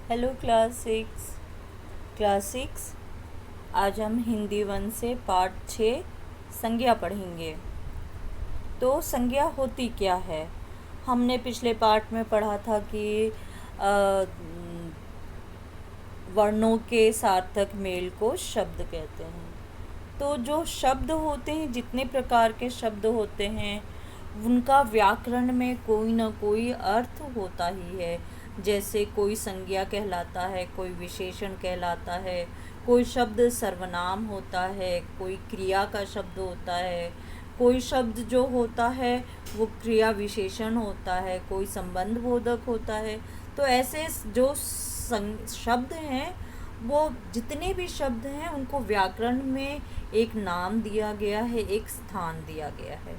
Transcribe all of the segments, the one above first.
Hello class six. आज हम हिंदी 1 से पार्ट 6 संज्ञा पढ़ेंगे। तो संज्ञा होती क्या है? हमने पिछले पार्ट में पढ़ा था कि अ, वर्णों के सार्थक मेल को शब्द कहते हैं। तो जो शब्द होते हैं, जितने प्रकार के शब्द होते हैं, उनका व्याकरण में कोई ना कोई अर्थ होता ही है। जैसे कोई संज्ञा कहलाता है, कोई विशेषण कहलाता है, कोई शब्द सर्वनाम होता है, कोई क्रिया का शब्द होता है, कोई शब्द जो होता है वो क्रिया विशेषण होता है, कोई संबंध बोधक होता है। तो ऐसे जो शब्द हैं, वो जितने भी शब्द हैं उनको व्याकरण में एक नाम दिया गया है, एक स्थान दिया गया है।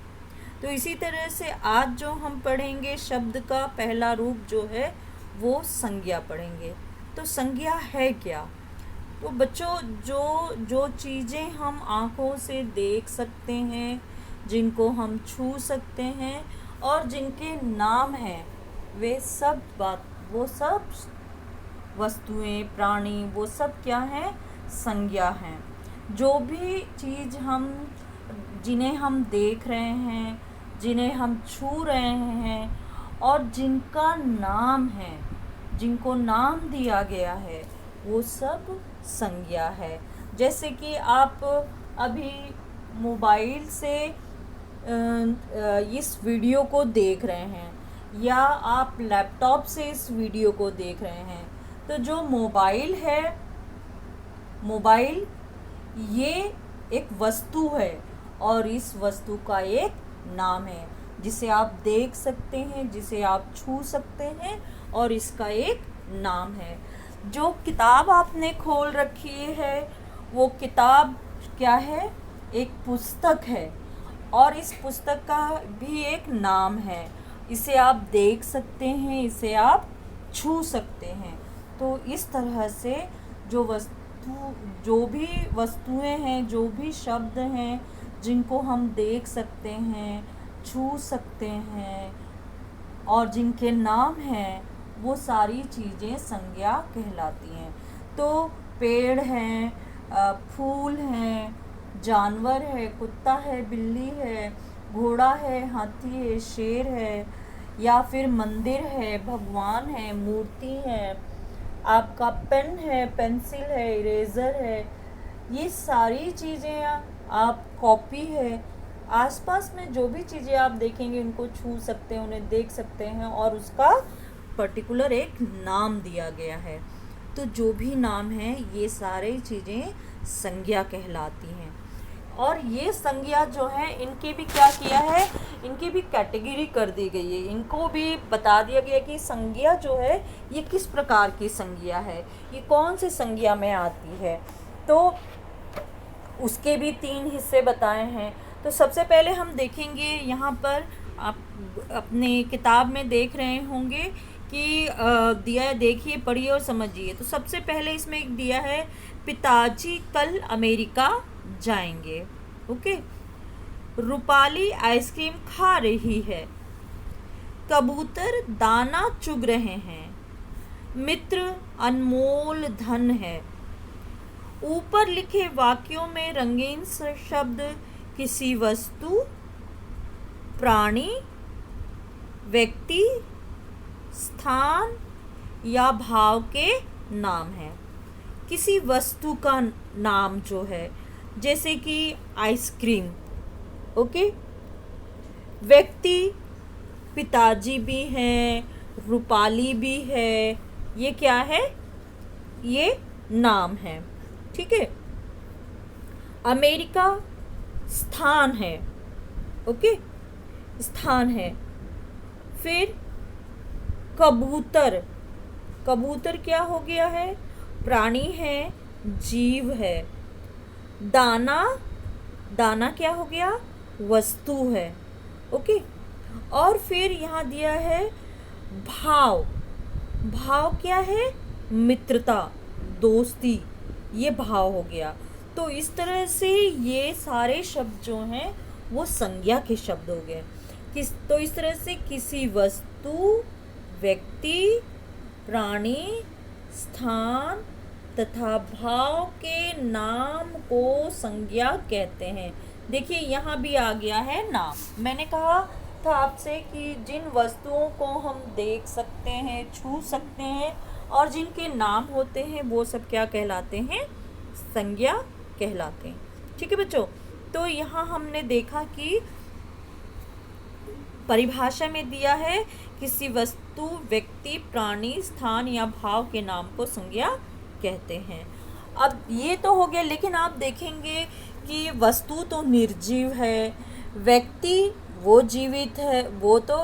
तो इसी तरह से आज जो हम पढ़ेंगे, शब्द का पहला रूप जो है वो संज्ञा पढ़ेंगे। तो संज्ञा है क्या? तो बच्चों, जो जो चीज़ें हम आँखों से देख सकते हैं, जिनको हम छू सकते हैं और जिनके नाम हैं, वो सब वस्तुएं, प्राणी, वो सब क्या हैं? संज्ञा हैं। जो भी चीज़ जिन्हें हम देख रहे हैं, जिन्हें हम छू रहे हैं और जिनका नाम है, जिनको नाम दिया गया है, वो सब संज्ञा है। जैसे कि आप अभी मोबाइल से इस वीडियो को देख रहे हैं, या आप लैपटॉप से इस वीडियो को देख रहे हैं। तो जो मोबाइल ये एक वस्तु है और इस वस्तु का एक नाम है, जिसे आप देख सकते हैं, जिसे आप छू सकते हैं, और इसका एक नाम है। जो किताब आपने खोल रखी है, वो किताब क्या है? एक पुस्तक है, और इस पुस्तक का भी एक नाम है। इसे आप देख सकते हैं, इसे आप छू सकते हैं। तो इस तरह से जो भी वस्तुएं हैं, जो भी शब्द हैं, जिनको हम देख सकते हैं, छू सकते हैं और जिनके नाम हैं, वो सारी चीज़ें संज्ञा कहलाती हैं। तो पेड़ हैं, फूल हैं, जानवर है, कुत्ता है, बिल्ली है, घोड़ा है, हाथी है, शेर है, या फिर मंदिर है, भगवान है, मूर्ति है, आपका पेन है, पेंसिल है, इरेज़र है, ये सारी चीज़ें, आप कॉपी है, आसपास में जो भी चीज़ें आप देखेंगे उनको छू सकते हैं, उन्हें देख सकते हैं, और उसका पर्टिकुलर एक नाम दिया गया है। तो जो भी नाम है, ये सारी चीज़ें संज्ञा कहलाती हैं। और ये संज्ञा जो है, इनके भी क्या किया है, इनकी भी कैटेगरी कर दी गई है। इनको भी बता दिया गया कि संज्ञा जो है ये किस प्रकार की संज्ञा है, ये कौन से संज्ञा में आती है। तो उसके भी 3 हिस्से बताए हैं। तो सबसे पहले हम देखेंगे, यहाँ पर आप अपने किताब में देख रहे होंगे कि दिया है, देखिए, पढ़िए और समझिए। तो सबसे पहले इसमें एक दिया है, पिताजी कल अमेरिका जाएंगे। ओके। रूपाली आइसक्रीम खा रही है, कबूतर दाना चुग रहे हैं, मित्र अनमोल धन है। ऊपर लिखे वाक्यों में रंगीन शब्द किसी वस्तु, प्राणी, व्यक्ति, स्थान या भाव के नाम है। किसी वस्तु का नाम जो है, जैसे कि आइसक्रीम। ओके। व्यक्ति, पिताजी भी हैं, रूपाली भी है, ये क्या है? ये नाम है। ठीक है। अमेरिका स्थान है। ओके, स्थान है। फिर कबूतर, कबूतर क्या हो गया है? प्राणी है, जीव है। दाना, दाना क्या हो गया? वस्तु है। ओके। और फिर यहाँ दिया है भाव, भाव क्या है? मित्रता, दोस्ती, ये भाव हो गया। तो इस तरह से ये सारे शब्द जो हैं वो संज्ञा के शब्द हो गए। तो इस तरह से किसी वस्तु, व्यक्ति, प्राणी, स्थान तथा भाव के नाम को संज्ञा कहते हैं। देखिए यहाँ भी आ गया है नाम। मैंने कहा था आपसे कि जिन वस्तुओं को हम देख सकते हैं, छू सकते हैं और जिनके नाम होते हैं वो सब क्या कहलाते हैं? संज्ञा कहलाते हैं। ठीक है बच्चों, तो यहाँ हमने देखा कि परिभाषा में दिया है किसी वस्तु, व्यक्ति, प्राणी, स्थान या भाव के नाम को संज्ञा कहते हैं। अब ये तो हो गया, लेकिन आप देखेंगे कि वस्तु तो निर्जीव है, व्यक्ति वो जीवित है, वो तो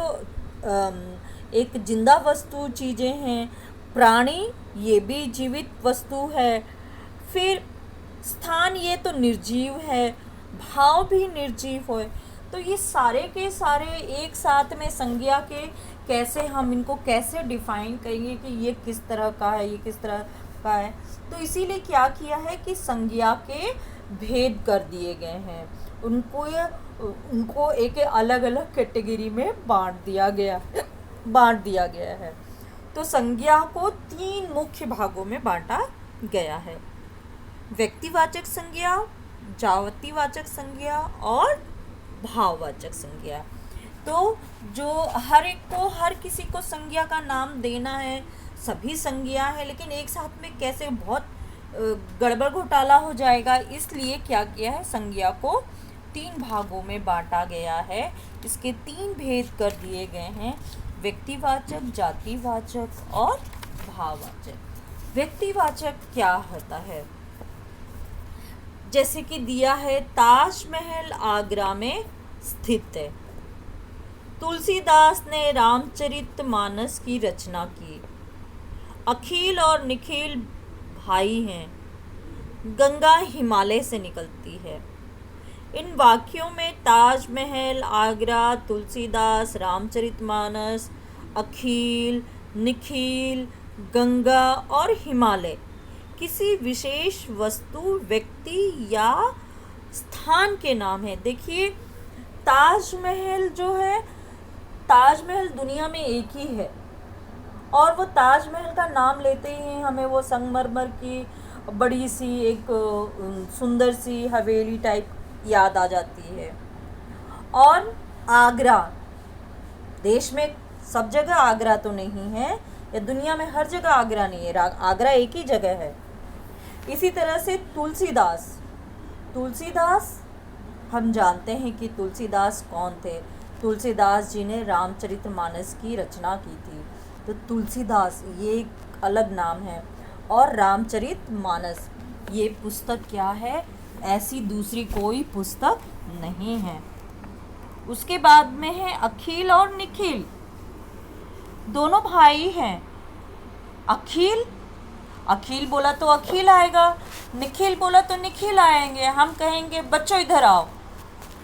एक जिंदा वस्तु चीज़ें हैं, प्राणी ये भी जीवित वस्तु है, फिर स्थान ये तो निर्जीव है, भाव भी निर्जीव है। तो ये सारे के सारे एक साथ में संज्ञा के कैसे हम इनको कैसे डिफाइन करेंगे कि ये किस तरह का है, ये किस तरह का है। तो इसीलिए क्या किया है कि संज्ञा के भेद कर दिए गए हैं, उनको एक अलग अलग कैटेगरी में बांट दिया गया है। तो संज्ञा को 3 मुख्य भागों में बांटा गया है: व्यक्तिवाचक संज्ञा, जातिवाचक संज्ञा और भाववाचक संज्ञा। तो जो हर किसी को संज्ञा का नाम देना है, सभी संज्ञा है, लेकिन एक साथ में कैसे बहुत गड़बड़ घोटाला हो जाएगा, इसलिए क्या किया है, संज्ञा को 3 भागों में बांटा गया है। इसके 3 भेद कर दिए गए हैं: व्यक्तिवाचक, जातिवाचक और भाववाचक। व्यक्तिवाचक क्या होता है? जैसे कि दिया है, ताजमहल आगरा में स्थित है। तुलसीदास ने रामचरितमानस की रचना की। अखिल और निखिल भाई हैं। गंगा हिमालय से निकलती है। इन वाक्यों में ताजमहल, आगरा, तुलसीदास, रामचरितमानस, अखिल, निखिल, गंगा और हिमालय किसी विशेष वस्तु, व्यक्ति या स्थान के नाम है। देखिए, ताजमहल जो है, ताजमहल दुनिया में एक ही है और वो ताजमहल का नाम लेते ही हमें वो संगमरमर की बड़ी सी एक सुंदर सी हवेली टाइप याद आ जाती है। और आगरा, देश में सब जगह आगरा तो नहीं है, या दुनिया में हर जगह आगरा नहीं है, आगरा एक ही जगह है। इसी तरह से तुलसीदास हम जानते हैं कि तुलसीदास कौन थे। तुलसीदास जी ने रामचरितमानस की रचना की थी, तो तुलसीदास ये एक अलग नाम है। और रामचरितमानस ये पुस्तक क्या है, ऐसी दूसरी कोई पुस्तक नहीं है। उसके बाद में है अखिल और निखिल, दोनों भाई हैं। अखिल बोला तो अखिल आएगा, निखिल बोला तो निखिल आएंगे। हम कहेंगे बच्चों इधर आओ,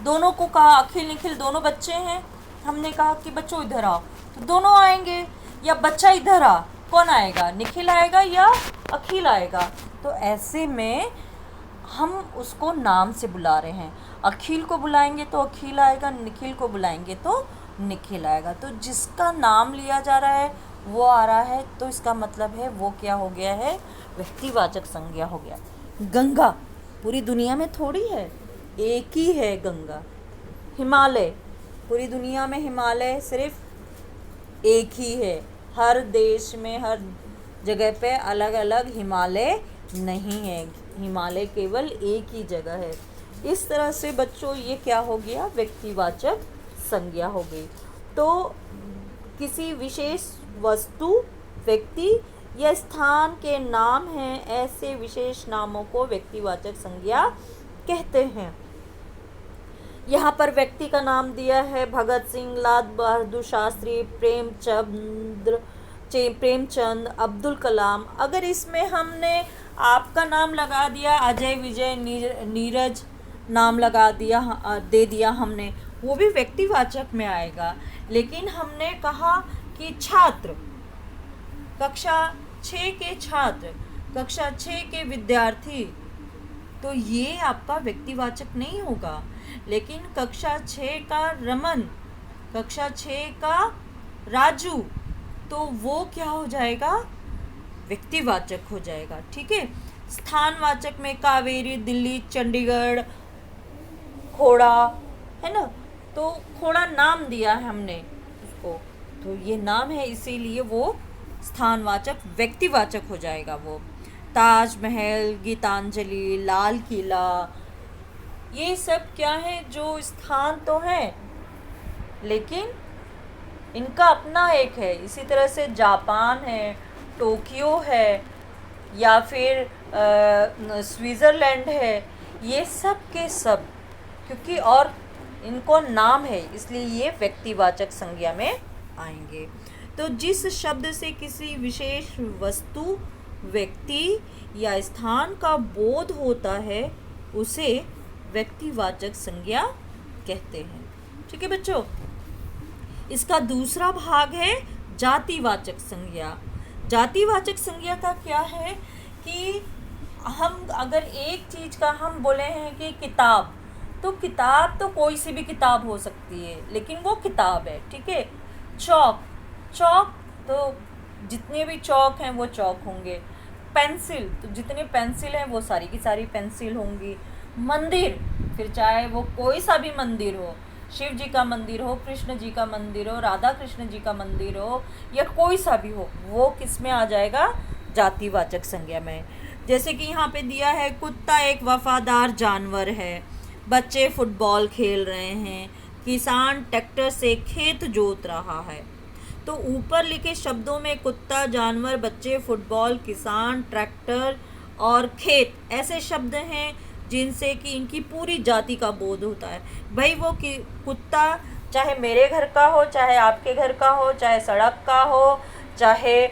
दोनों को कहा, अखिल निखिल दोनों बच्चे हैं, हमने कहा कि बच्चों इधर आओ, तो दोनों आएंगे। या बच्चा इधर आ, कौन आएगा, निखिल आएगा या अखिल आएगा। तो ऐसे में हम उसको नाम से बुला रहे हैं। अखिल को बुलाएंगे तो अखिल आएगा, निखिल को बुलाएंगे तो निखिल आएगा। तो जिसका नाम लिया जा रहा है वो आ रहा है, तो इसका मतलब है वो क्या हो गया है, व्यक्तिवाचक संज्ञा हो गया। गंगा पूरी दुनिया में थोड़ी है, एक ही है गंगा। हिमालय, पूरी दुनिया में हिमालय सिर्फ एक ही है, हर देश में हर जगह पे अलग अलग हिमालय नहीं है, हिमालय केवल एक ही जगह है। इस तरह से बच्चों ये क्या हो गया, व्यक्तिवाचक संज्ञा हो गई। तो किसी विशेष वस्तु, व्यक्ति या स्थान के नाम हैं, ऐसे विशेष नामों को व्यक्तिवाचक संज्ञा कहते हैं। यहाँ पर व्यक्ति का नाम दिया है भगत सिंह, लाल बहादुर शास्त्री, प्रेमचंद, अब्दुल कलाम। अगर इसमें हमने आपका नाम लगा दिया, अजय, विजय, नीरज नाम लगा दिया, दे दिया हमने, वो भी व्यक्तिवाचक में आएगा। लेकिन हमने कहा कि छात्र, कक्षा 6 के छात्र, कक्षा 6 के विद्यार्थी, तो ये आपका व्यक्तिवाचक नहीं होगा। लेकिन कक्षा 6 का रमन, कक्षा 6 का राजू, तो वो क्या हो जाएगा, व्यक्तिवाचक हो जाएगा। ठीक है। स्थानवाचक में कावेरी, दिल्ली, चंडीगढ़, खोड़ा, है ना। तो खोड़ा नाम दिया है हमने उसको, तो ये नाम है इसीलिए वो स्थानवाचक व्यक्तिवाचक हो जाएगा वो। ताजमहल, गीतांजलि, लाल किला, ये सब क्या है, जो स्थान तो हैं लेकिन इनका अपना एक है। इसी तरह से जापान है, टोक्यो है, या फिर स्विट्ज़रलैंड है, ये सब के सब क्योंकि और इनको नाम है इसलिए ये व्यक्तिवाचक संज्ञा में आएंगे। तो जिस शब्द से किसी विशेष वस्तु, व्यक्ति या स्थान का बोध होता है उसे व्यक्तिवाचक संज्ञा कहते हैं। ठीक है बच्चों। इसका दूसरा भाग है जातिवाचक संज्ञा। जातिवाचक संज्ञा का क्या है कि हम अगर एक चीज़ का हम बोले हैं कि किताब, तो किताब तो कोई सी भी किताब हो सकती है लेकिन वो किताब है। ठीक है। चौक, चौक तो जितने भी चौक हैं वो चौक होंगे। पेंसिल, तो जितने पेंसिल हैं वो सारी की सारी पेंसिल होंगी। मंदिर, फिर चाहे वो कोई सा भी मंदिर हो, शिव जी का मंदिर हो, कृष्ण जी का मंदिर हो, राधा कृष्ण जी का मंदिर हो, या कोई सा भी हो, वो किस में आ जाएगा, जातिवाचक संज्ञा में। जैसे कि यहाँ पे दिया है कुत्ता एक वफादार जानवर है, बच्चे फुटबॉल खेल रहे हैं, किसान ट्रैक्टर से खेत जोत रहा है। तो ऊपर लिखे शब्दों में कुत्ता, जानवर, बच्चे, फुटबॉल, किसान, ट्रैक्टर और खेत ऐसे शब्द हैं जिनसे कि इनकी पूरी जाति का बोध होता है। भाई वो कि कुत्ता चाहे मेरे घर का हो, चाहे आपके घर का हो, चाहे सड़क का हो, चाहे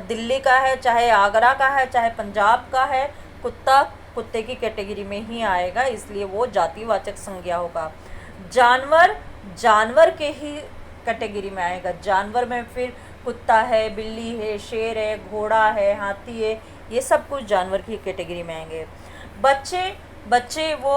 दिल्ली का है, चाहे आगरा का है, चाहे पंजाब का है, कुत्ता कुत्ते की कैटेगरी में ही आएगा, इसलिए वो जातिवाचक संज्ञा होगा। जानवर जानवर के ही कैटेगरी में आएगा। जानवर में फिर कुत्ता है, बिल्ली है, शेर है, घोड़ा है, हाथी है, ये सब कुछ जानवर की कैटेगरी में आएंगे। बच्चे वो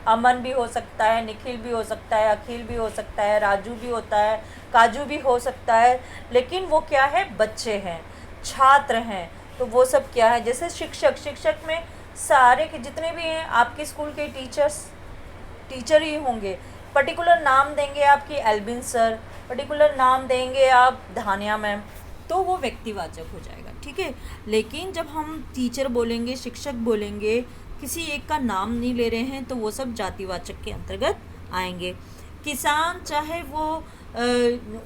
अमन भी हो सकता है, निखिल भी हो सकता है, अखिल भी हो सकता है, राजू भी होता है, काजू भी हो सकता है, लेकिन वो क्या है, बच्चे हैं। छात्र हैं तो वो सब क्या है, जैसे शिक्षक में सारे के जितने भी हैं आपके स्कूल के टीचर ही होंगे। पर्टिकुलर नाम देंगे आपकी एल्बिन सर, पर्टिकुलर नाम देंगे आप धानिया मैम, तो वो व्यक्तिवाचक हो जाएगा। ठीक है। लेकिन जब हम टीचर बोलेंगे, शिक्षक बोलेंगे, किसी एक का नाम नहीं ले रहे हैं, तो वो सब जातिवाचक के अंतर्गत आएंगे। किसान चाहे वो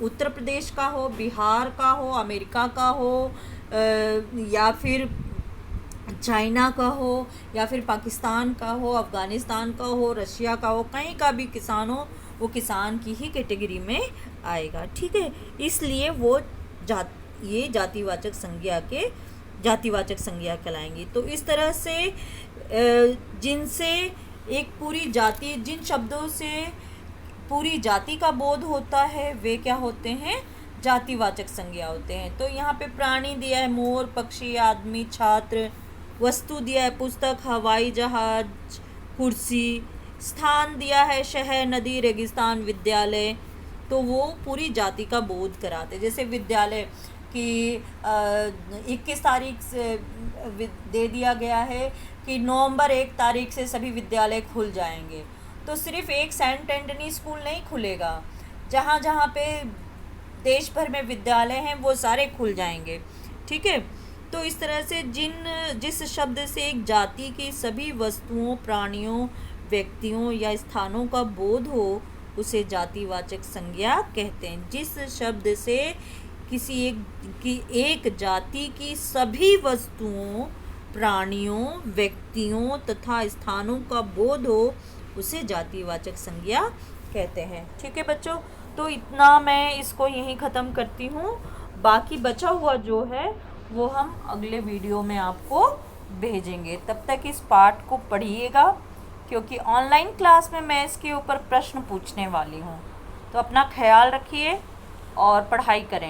उत्तर प्रदेश का हो, बिहार का हो, अमेरिका का हो, या फिर चाइना का हो, या फिर पाकिस्तान का हो, अफ़गानिस्तान का हो, रशिया का हो, कहीं का भी किसान हो, वो किसान की ही कैटेगरी में आएगा। ठीक है। इसलिए वो ये जातिवाचक संज्ञा कहलाएंगी। तो इस तरह से जिनसे एक पूरी जाति, जिन शब्दों से पूरी जाति का बोध होता है वे क्या होते हैं, जातिवाचक संज्ञा होते हैं। तो यहाँ पे प्राणी दिया है मोर, पक्षी, आदमी, छात्र। वस्तु दिया है पुस्तक, हवाई जहाज, कुर्सी। स्थान दिया है शहर, नदी, रेगिस्तान, विद्यालय। तो वो पूरी जाति का बोध कराते। जैसे विद्यालय कि 21 तारीख से दे दिया गया है कि नवंबर 1 तारीख से सभी विद्यालय खुल जाएंगे, तो सिर्फ एक सेंट एंटनी स्कूल नहीं खुलेगा, जहाँ जहाँ पे देश भर में विद्यालय हैं वो सारे खुल जाएंगे। ठीक है। तो इस तरह से जिस शब्द से एक जाति की सभी वस्तुओं, प्राणियों, व्यक्तियों या स्थानों का बोध हो उसे जातिवाचक संज्ञा कहते हैं। जिस शब्द से किसी एक जाति की सभी वस्तुओं, प्राणियों, व्यक्तियों तथा स्थानों का बोध हो उसे जातिवाचक संज्ञा कहते हैं। ठीक है बच्चों। तो इतना मैं इसको यहीं ख़त्म करती हूँ। बाकी बचा हुआ जो है वो हम अगले वीडियो में आपको भेजेंगे। तब तक इस पार्ट को पढ़िएगा, क्योंकि ऑनलाइन क्लास में मैं इसके ऊपर प्रश्न पूछने वाली हूँ। तो अपना ख्याल रखिए और पढ़ाई करें।